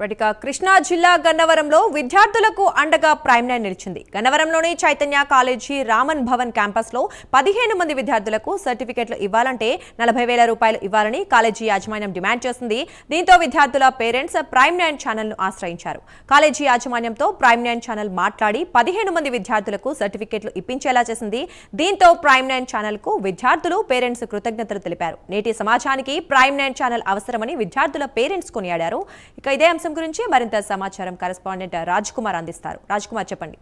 వాటిక కృష్ణా జిల్లా గన్నవరంలో విద్యార్థులకు అండగా ప్రైమ్ లైన్ నిలిచింది. గన్నవరంలోని చైతన్య కాలేజీ రామన్ భవన్ క్యాంపస్ లో 15 మంది విద్యార్థులకు సర్టిఫికెట్లు ఇవ్వాలంటే 40,000 రూపాయలు ఇవ్వాలని కాలేజీ యాజమాన్యం డిమాండ్ చేసింది. దీంతో విద్యార్థుల పేరెంట్స్ ప్రైమ్ లైన్ ఛానల్ ను ఆశ్రయించారు. కాలేజీ యాజమాన్యంతో ప్రైమ్ లైన్ ఛానల్ మాట్లాడి 15 మంది విద్యార్థులకు సర్టిఫికెట్లు ఇప్పించేలా చేసింది. దీంతో ప్రైమ్ లైన్ ఛానల్ కు విద్యార్థులు పేరెంట్స్ కృతజ్ఞతలు తెలిపారు. నేటి సమాజానికి ప్రైమ్ లైన్ ఛానల్ అవసరమని విద్యార్థుల పేరెంట్స్ కొనియాడారు. ఇక ఇదే అంశం గురించి మరింత సమాచారం కరెస్పాండెంట్ రాజ్ కుమార్ అందిస్తారు. రాజ్ కుమార్ చెప్పండి.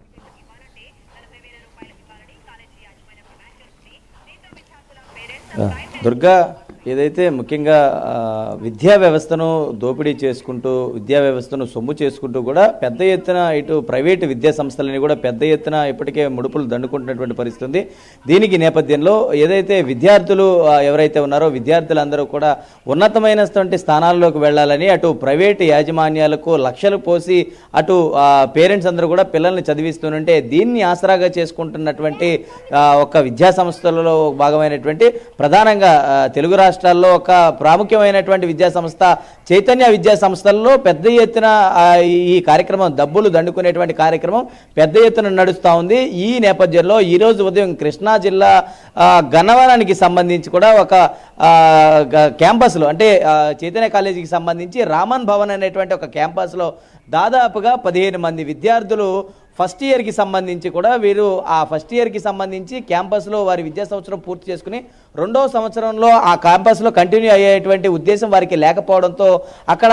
దుర్గా ఏదైతే ముఖ్యంగా విద్యా వ్యవస్థను దోపిడీ చేసుకుంటూ విద్యా వ్యవస్థను సొమ్ము చేసుకుంటూ కూడా పెద్ద ఎత్తున ఇటు ప్రైవేటు విద్యా సంస్థలని కూడా పెద్ద ఎత్తున ఇప్పటికే ముడుపులు దండుకుంటున్నటువంటి పరిస్థితి ఉంది. దీనికి నేపథ్యంలో ఏదైతే విద్యార్థులు ఎవరైతే ఉన్నారో విద్యార్థులందరూ కూడా ఉన్నతమైనటువంటి స్థానాల్లోకి వెళ్ళాలని అటు ప్రైవేటు యాజమాన్యాలకు లక్షలు పోసి అటు పేరెంట్స్ అందరూ కూడా పిల్లల్ని చదివిస్తుంటే దీన్ని ఆసరాగా చేసుకుంటున్నటువంటి ఒక విద్యా సంస్థలలో భాగమైనటువంటి ప్రధానంగా తెలుగు రాష్ట్రాల్లో ఒక ప్రాముఖ్యమైనటువంటి విద్యా సంస్థ చైతన్య విద్యా సంస్థల్లో పెద్ద ఎత్తున ఈ కార్యక్రమం డబ్బులు దండుకునేటువంటి కార్యక్రమం పెద్ద ఎత్తున నడుస్తూ ఉంది. ఈ నేపథ్యంలో ఈరోజు ఉదయం కృష్ణా జిల్లా గన్నవరానికి సంబంధించి కూడా ఒక క్యాంపస్లో అంటే చైతన్య కాలేజీకి సంబంధించి రామన్ భవన్ అనేటువంటి ఒక క్యాంపస్లో దాదాపుగా 15 మంది విద్యార్థులు ఫస్ట్ ఇయర్కి సంబంధించి కూడా వీరు ఆ ఫస్ట్ ఇయర్కి సంబంధించి క్యాంపస్లో వారి విద్యా సంవత్సరం పూర్తి చేసుకుని రెండవ సంవత్సరంలో ఆ క్యాంపస్లో కంటిన్యూ అయ్యేటువంటి ఉద్దేశం వారికి లేకపోవడంతో అక్కడ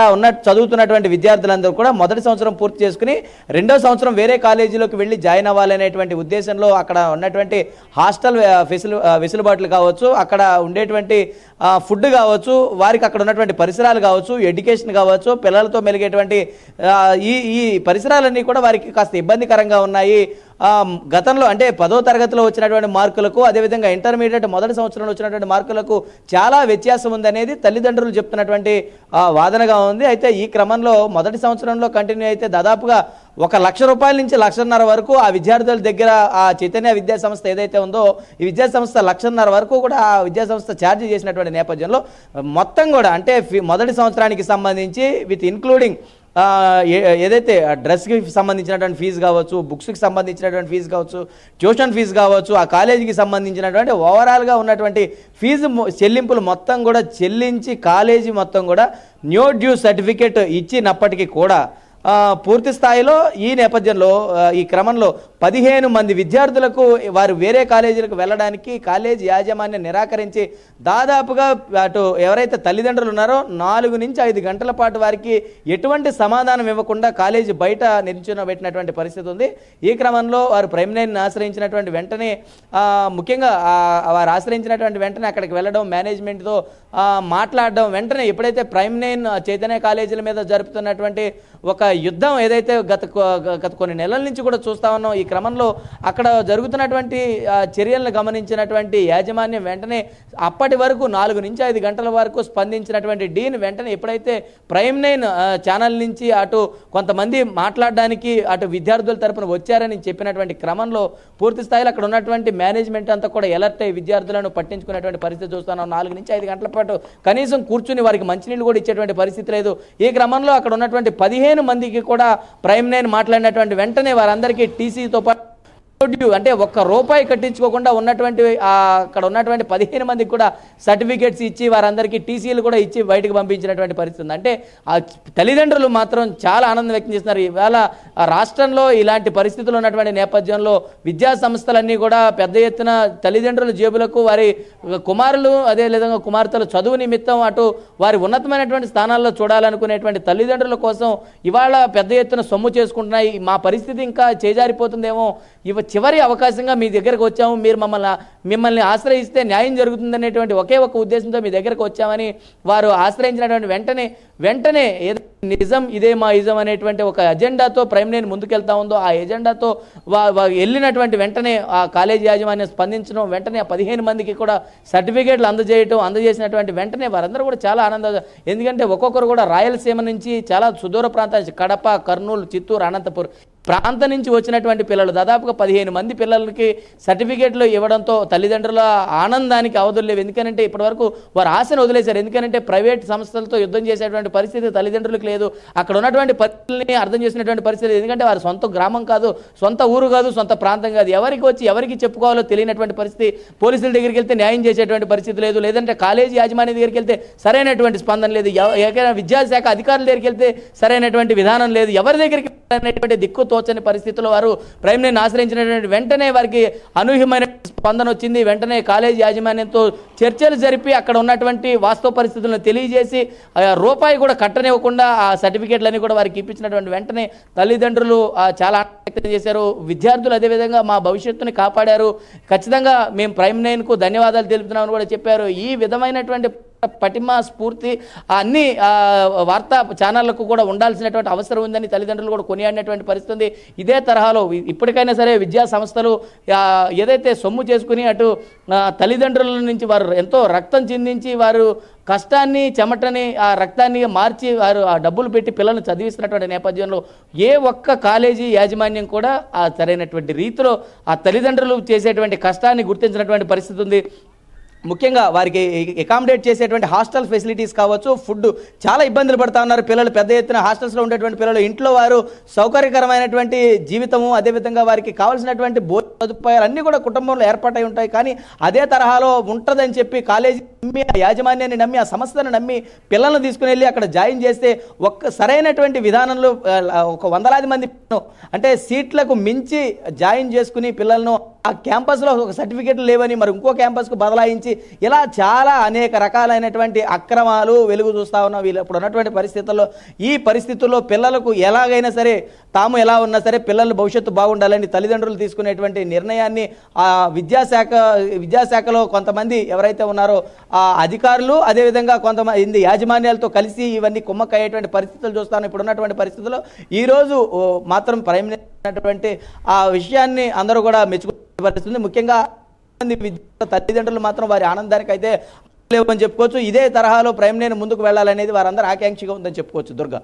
చదువుతున్నటువంటి విద్యార్థులందరూ కూడా మొదటి సంవత్సరం పూర్తి చేసుకుని రెండవ సంవత్సరం వేరే కాలేజీలోకి వెళ్ళి జాయిన్ అవ్వాలనేటువంటి ఉద్దేశంలో అక్కడ ఉన్నటువంటి హాస్టల్ వెసులుబాట్లు కావచ్చు, అక్కడ ఉండేటువంటి ఫుడ్ కావచ్చు, వారికి అక్కడ ఉన్నటువంటి పరిసరాలు కావచ్చు, ఎడ్యుకేషన్ కావచ్చు, పిల్లలతో మెలిగేటువంటి ఈ పరిసరాలన్నీ కూడా వారికి కాస్త ఇబ్బందికరంగా ఉన్నాయి. గతంలో అంటే 10వ తరగతిలో వచ్చినటువంటి మార్కులకు అదేవిధంగా ఇంటర్మీడియట్ మొదటి సంవత్సరంలో వచ్చినటువంటి మార్కులకు చాలా వ్యత్యాసం ఉందనేది తల్లిదండ్రులు చెప్తున్నటువంటి వాదనగా ఉంది. అయితే ఈ క్రమంలో మొదటి సంవత్సరంలో కంటిన్యూ అయితే దాదాపుగా 1,00,000 రూపాయల నుంచి 1,50,000 వరకు ఆ విద్యార్థుల దగ్గర ఆ చైతన్య విద్యా సంస్థ ఏదైతే ఉందో ఈ విద్యా సంస్థ 1,50,000 వరకు కూడా ఆ విద్యా సంస్థ ఛార్జ్ చేసినటువంటి నేపథ్యంలో మొత్తం కూడా అంటే మొదటి సంవత్సరానికి సంబంధించి విత్ ఇన్క్లూడింగ్ ఏదైతే డ్రెస్కి సంబంధించినటువంటి ఫీజు కావచ్చు, బుక్స్కి సంబంధించినటువంటి ఫీజు కావచ్చు, ట్యూషన్ ఫీజు కావచ్చు, ఆ కాలేజీకి సంబంధించినటువంటి ఓవరాల్గా ఉన్నటువంటి ఫీజు చెల్లింపులు మొత్తం కూడా చెల్లించి కాలేజీ మొత్తం కూడా న్యూ డ్యూ సర్టిఫికేట్ ఇచ్చినప్పటికీ కూడా పూర్తి స్థాయిలో ఈ నేపథ్యంలో ఈ క్రమంలో 15 మంది విద్యార్థులకు వారు వేరే కాలేజీలకు వెళ్ళడానికి కాలేజీ యాజమాన్యం నిరాకరించి దాదాపుగా అటు ఎవరైతే తల్లిదండ్రులు ఉన్నారో 4 నుంచి 5 గంటల పాటు వారికి ఎటువంటి సమాధానం ఇవ్వకుండా కాలేజీ బయట నిల్చొనబెట్టినటువంటి పరిస్థితి ఉంది. ఈ క్రమంలో వారు ప్రైమ్ లైన్ ఆశ్రయించినటువంటి వెంటనే ముఖ్యంగా వారు ఆశ్రయించినటువంటి వెంటనే అక్కడికి వెళ్ళడం, మేనేజ్మెంట్తో మాట్లాడడం, వెంటనే ఎప్పుడైతే ప్రైమ్ లైన్ చైతన్య కాలేజీల మీద జరుపుతున్నటువంటి ఒక యుద్ధం ఏదైతే గత కొన్ని నెలల నుంచి కూడా చూస్తా ఉన్నాం, ఈ క్రమంలో అక్కడ జరుగుతున్నటువంటి చర్యలను గమనించినటువంటి యాజమాన్యం వెంటనే అప్పటి వరకు 4 నుంచి 5 గంటల వరకు స్పందించినటువంటి డీన్ వెంటనే ఎప్పుడైతే ప్రైమ్ లైన్ ఛానల్ నుంచి అటు కొంతమంది మాట్లాడడానికి అటు విద్యార్థుల తరపున వచ్చారని చెప్పినటువంటి క్రమంలో పూర్తి స్థాయిలో అక్కడ ఉన్నటువంటి మేనేజ్మెంట్ అంతా కూడా ఎలర్ట్ అయ్యి విద్యార్థులను పట్టించుకునేటువంటి పరిస్థితి చూస్తున్నాం. 4 నుంచి 5 గంటల పాటు కనీసం కూర్చుని వారికి మంచినీళ్ళు కూడా ఇచ్చేటువంటి పరిస్థితి లేదు. ఈ క్రమంలో అక్కడ ఉన్నటువంటి 15 మందికి కూడా ప్రైమ్ లైన్ మాట్లాడినటువంటి వెంటనే వారందరికీ టీసీతో పాటు అంటే ₹1 కట్టించుకోకుండా ఉన్నటువంటి అక్కడ ఉన్నటువంటి 15 మందికి కూడా సర్టిఫికేట్స్ ఇచ్చి వారందరికీ టీసీలు కూడా ఇచ్చి బయటకు పంపించినటువంటి పరిస్థితి ఉంది. అంటే ఆ తల్లిదండ్రులు మాత్రం చాలా ఆనందం వ్యక్తం చేస్తున్నారు. ఇవాళ రాష్ట్రంలో ఇలాంటి పరిస్థితులు ఉన్నటువంటి నేపథ్యంలో విద్యా సంస్థలన్నీ కూడా పెద్ద ఎత్తున తల్లిదండ్రుల జేబులకు వారి కుమారులు అదేవిధంగా కుమార్తెలు చదువు నిమిత్తం అటు వారి ఉన్నతమైనటువంటి స్థానాల్లో చూడాలనుకునేటువంటి తల్లిదండ్రుల కోసం ఇవాళ పెద్ద ఎత్తున సొమ్ము చేసుకుంటున్నాయి. మా పరిస్థితి ఇంకా చేజారిపోతుందేమో, చివరి అవకాశంగా మీ దగ్గరకు వచ్చాము, మీరు మిమ్మల్ని ఆశ్రయిస్తే న్యాయం జరుగుతుందనేటువంటి ఒకే ఒక ఉద్దేశంతో మీ దగ్గరకు వచ్చామని వారు ఆశ్రయించినటువంటి వెంటనే ఏదో నిజం ఇదే మా ఇజం అనేటువంటి ఒక ఎజెండాతో ప్రైమ్ లైన్ ముందుకెళ్తా ఉందో ఆ ఎజెండాతో వెళ్ళినటువంటి వెంటనే ఆ కాలేజీ యాజమాన్యం స్పందించడం, వెంటనే 15 మందికి కూడా సర్టిఫికేట్లు అందజేసినటువంటి వెంటనే వారందరూ కూడా చాలా ఆనందం. ఎందుకంటే ఒక్కొక్కరు కూడా రాయలసీమ నుంచి చాలా సుదూర ప్రాంతాల నుంచి కడప, కర్నూలు, చిత్తూరు, అనంతపురం ప్రాంతం నుంచి వచ్చినటువంటి పిల్లలు దాదాపుగా 15 మంది పిల్లలకి సర్టిఫికేట్లు ఇవ్వడంతో తల్లిదండ్రుల ఆనందానికి అవధులు లేవు. ఎందుకంటే ఇప్పటివరకు వారు ఆశను వదిలేశారు. ఎందుకంటే ప్రైవేట్ సంస్థలతో యుద్ధం చేసేటువంటి పరిస్థితి తల్లిదండ్రులకు లేదు. అక్కడ ఉన్నటువంటి పరిస్థితుల్ని అర్థం చేసినటువంటి పరిస్థితి, ఎందుకంటే వారి సొంత గ్రామం కాదు, సొంత ఊరు కాదు, సొంత ప్రాంతం కాదు, ఎవరికి వచ్చి ఎవరికి చెప్పుకోవాలో తెలియనటువంటి పరిస్థితి. పోలీసుల దగ్గరికి వెళ్తే న్యాయం చేసేటువంటి పరిస్థితి లేదు, లేదంటే కాలేజీ యాజమాన్యం దగ్గరికి వెళ్తే సరైనటువంటి స్పందన లేదు, విద్యాశాఖ అధికారుల దగ్గరికి వెళ్తే సరైనటువంటి విధానం లేదు, ఎవరి దగ్గరికి అనేటువంటి దిక్కు తోచని పరిస్థితుల్లో వారు ప్రైమ్ లైన్ ఆశ్రయించినటువంటి వెంటనే వారికి అనూహ్యమైన స్పందన వచ్చింది. వెంటనే కాలేజీ యాజమాన్యంతో చర్చలు జరిపి అక్కడ ఉన్నటువంటి వాస్తవ పరిస్థితులను తెలియజేసి రూపాయి కూడా కట్టనివ్వకుండా ఆ సర్టిఫికేట్లన్నీ కూడా వారికి ఇప్పించినటువంటి వెంటనే తల్లిదండ్రులు చాలా వ్యక్తం చేశారు. విద్యార్థులు అదేవిధంగా మా భవిష్యత్తుని కాపాడారు, ఖచ్చితంగా మేము ప్రైమ్ లైన్కు ధన్యవాదాలు తెలుపుతున్నామని కూడా చెప్పారు. ఈ విధమైనటువంటి పటిమ స్ఫూర్తి అన్ని వార్తా ఛానళ్లకు కూడా ఉండాల్సినటువంటి అవసరం ఉందని తల్లిదండ్రులు కూడా కొనియాడినటువంటి పరిస్థితి ఉంది. ఇదే తరహాలో ఇప్పటికైనా సరే విద్యా సంస్థలు ఏదైతే సొమ్ము చేసుకుని అటు తల్లిదండ్రుల నుంచి వారు ఎంతో రక్తం చిందించి వారు కష్టాన్ని చెమటని ఆ రక్తాన్ని మార్చి వారు ఆ డబ్బులు పెట్టి పిల్లల్ని చదివిస్తున్నటువంటి నేపథ్యంలో ఏ ఒక్క కాలేజీ యాజమాన్యం కూడా ఆ సరైనటువంటి రీతిలో ఆ తల్లిదండ్రులు చేసేటువంటి కష్టాన్ని గుర్తించినటువంటి పరిస్థితి ఉంది. ముఖ్యంగా వారికి అకామిడేట్ చేసేటువంటి హాస్టల్ ఫెసిలిటీస్ కావచ్చు, ఫుడ్ చాలా ఇబ్బందులు పడుతూ ఉన్నారు పిల్లలు. పెద్ద ఎత్తున హాస్టల్స్లో ఉండేటువంటి పిల్లలు ఇంట్లో వారు సౌకర్యకరమైనటువంటి జీవితము, అదేవిధంగా వారికి కావాల్సినటువంటి భోజన సదుపాయాలు అన్నీ కూడా కుటుంబంలో ఏర్పాటై ఉంటాయి. కానీ అదే తరహాలో ఉంటుందని చెప్పి కాలేజీ నమ్మి, ఆ యాజమాన్యాన్ని నమ్మి, ఆ సంస్థను నమ్మి పిల్లలను తీసుకుని వెళ్ళి అక్కడ జాయిన్ చేస్తే సరైనటువంటి విధానంలో ఒక 100 మంది అంటే సీట్లకు మించి జాయిన్ చేసుకుని పిల్లలను ఆ క్యాంపస్లో ఒక సర్టిఫికేట్లు లేవని మరి ఇంకో క్యాంపస్కు బదలాయించి ఇలా చాలా అనేక రకాలైనటువంటి అక్రమాలు వెలుగు చూస్తూ ఉన్నాం వీళ్ళు ఇప్పుడు ఉన్నటువంటి పరిస్థితుల్లో. ఈ పరిస్థితుల్లో పిల్లలకు ఎలాగైనా సరే తాము ఎలా ఉన్నా సరే పిల్లల భవిష్యత్తు బాగుండాలని తల్లిదండ్రులు తీసుకునేటువంటి నిర్ణయాన్ని ఆ విద్యాశాఖలో కొంతమంది ఎవరైతే ఉన్నారో ఆ అధికారులు, అదేవిధంగా కొంతమంది యాజమాన్యాలతో కలిసి ఇవన్నీ కుమ్మక్కయ్యేటువంటి పరిస్థితులు చూస్తాను ఇప్పుడు ఉన్నటువంటి పరిస్థితుల్లో. ఈరోజు మాత్రం ప్రైమ్ మినిస్టర్ ఆ విషయాన్ని అందరూ కూడా మెచ్చుకునే పరిస్థితుంది. ముఖ్యంగా తల్లిదండ్రులు మాత్రం వారి ఆనందానికి అయితే లేవని చెప్పుకోవచ్చు. ఇదే తరహాలో ప్రైమ్ లైన్ ముందుకు వెళ్ళాలనేది వారందరూ ఆకాంక్షగా ఉందని చెప్పుకోవచ్చు. దుర్గా.